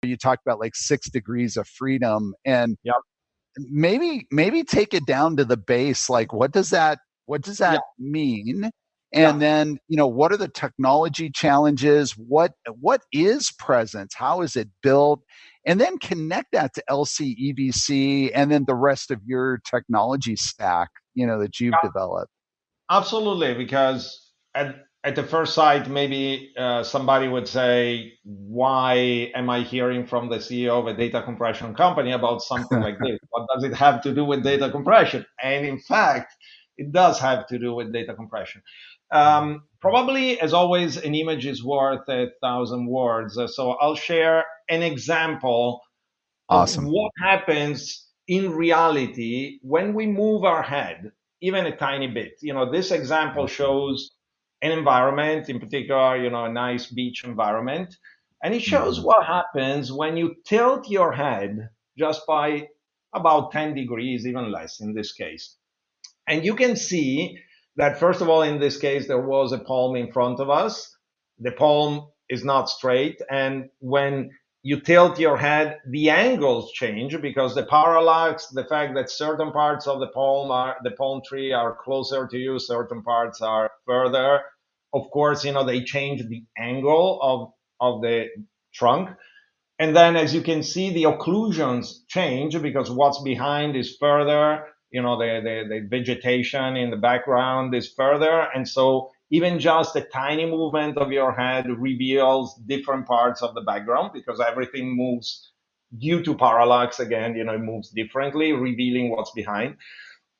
you talked about like 6 degrees of freedom, and Yep. maybe take it down to the base. Like, what does that Yeah. mean? Yeah. And then, what are the technology challenges? What is presence? How is it built? And then connect that to LC, and then the rest of your technology stack, that you've developed. Absolutely, because at the first sight, maybe somebody would say, "Why am I hearing from the CEO of a data compression company about something like this? What does it have to do with data compression?" And in fact, it does have to do with data compression. Probably, as always, an image is worth 1,000 words. So I'll share an example of Awesome. what happens in reality when we move our head even a tiny bit. This example shows an environment, in particular, a nice beach environment, and it shows what happens when you tilt your head just by about 10 degrees, even less in this case. And you can see that, first of all, in this case, there was a palm in front of us. The palm is not straight. And when you tilt your head, the angles change because the parallax, the fact that certain parts of the palm tree are closer to you, certain parts are further. Of course, they change the angle of the trunk. And then, as you can see, the occlusions change because what's behind is further, the vegetation in the background is further. And so even just a tiny movement of your head reveals different parts of the background because everything moves due to parallax. Again, it moves differently, revealing what's behind.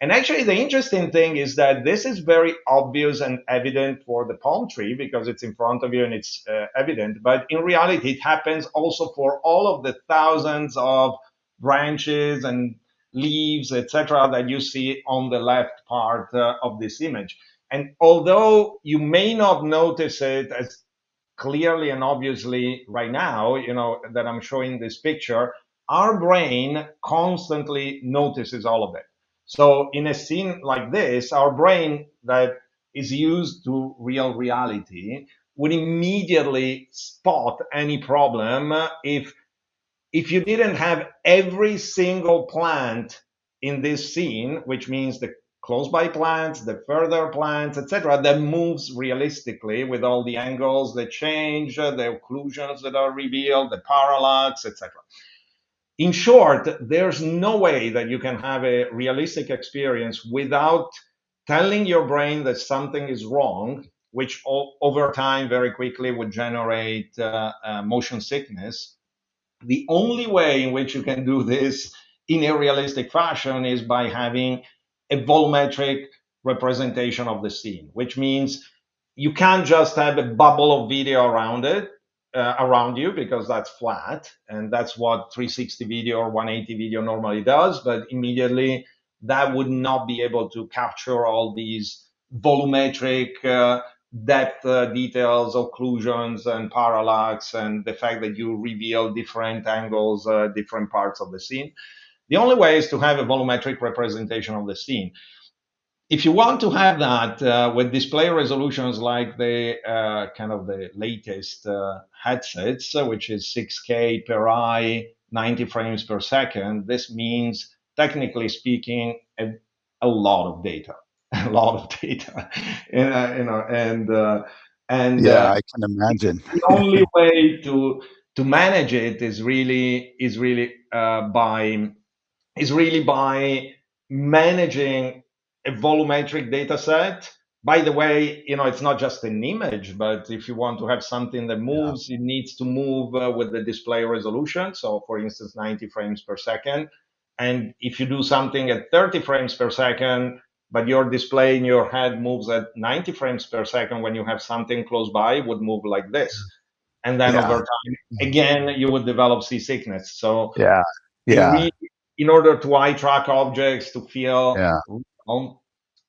And actually, the interesting thing is that this is very obvious and evident for the palm tree because it's in front of you and it's evident. But in reality, it happens also for all of the thousands of branches and leaves, etc., that you see on the left part of this image. And although you may not notice it as clearly and obviously right now, that I'm showing this picture, our brain constantly notices all of it. So in a scene like this, our brain that is used to real reality would immediately spot any problem if you didn't have every single plant in this scene, which means the close by plants, the further plants, etc., that moves realistically with all the angles that change, the occlusions that are revealed, the parallax, etc. In short, there's no way that you can have a realistic experience without telling your brain that something is wrong, which over time very quickly would generate motion sickness. The only way in which you can do this in a realistic fashion is by having a volumetric representation of the scene, which means you can't just have a bubble of video around it, around you, because that's flat. And that's what 360 video or 180 video normally does. But immediately that would not be able to capture all these volumetric depth details, occlusions, and parallax, and the fact that you reveal different angles, different parts of the scene. The only way is to have a volumetric representation of the scene. If you want to have that with display resolutions like the kind of the latest headsets, which is 6K per eye, 90 frames per second, this means, technically speaking, a lot of data. A lot of data, and Yeah, I can imagine. the only way to manage it is really by managing a volumetric data set. By the way, it's not just an image, but if you want to have something that Yeah. moves, it needs to move with the display resolution. So, for instance, 90 frames per second. And if you do something at 30 frames per second, but your display in your head moves at 90 frames per second, when you have something close by, it would move like this. And then over Yeah. time, again, you would develop seasickness. So Yeah. Yeah. in order to eye track objects, to feel Yeah. real,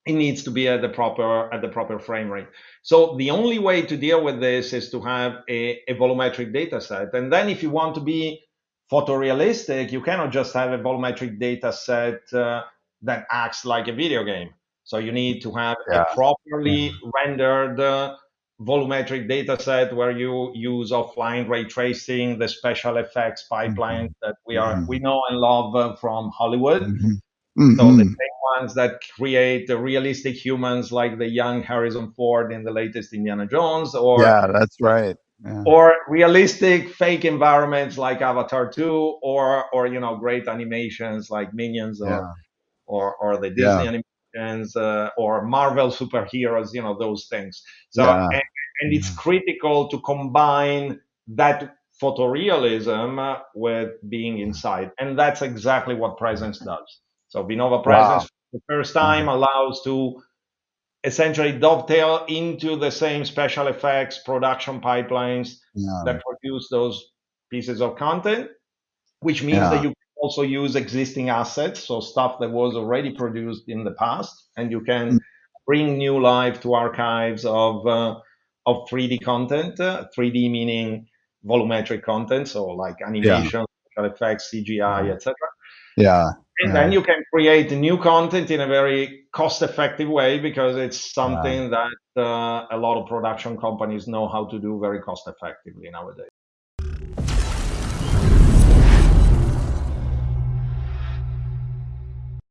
it needs to be at the proper frame rate. So the only way to deal with this is to have a volumetric data set. And then if you want to be photorealistic, you cannot just have a volumetric data set that acts like a video game. So you need to have a Yeah. properly rendered volumetric data set where you use offline ray tracing, the special effects pipelines that we know and love from Hollywood. So the same ones that create the realistic humans like the young Harrison Ford in the latest Indiana Jones, Yeah, that's right. Yeah. or realistic fake environments like Avatar 2, or great animations like Minions, Yeah. or the Disney Yeah. animations, or Marvel superheroes, those things. So Yeah. and it's critical to combine that photorealism with being inside, and that's exactly what PresenZ does. So Vinova Wow. PresenZ, for the first time, allows to essentially dovetail into the same special effects production pipelines Yeah. that produce those pieces of content, which means that Yeah. you can also use existing assets, so stuff that was already produced in the past, and you can bring new life to archives of 3D content, 3D meaning volumetric content, so like Yeah. animation, special effects, CGI, etc. Yeah. And Yeah. then you can create new content in a very cost-effective way, because it's Yeah. something that a lot of production companies know how to do very cost-effectively nowadays.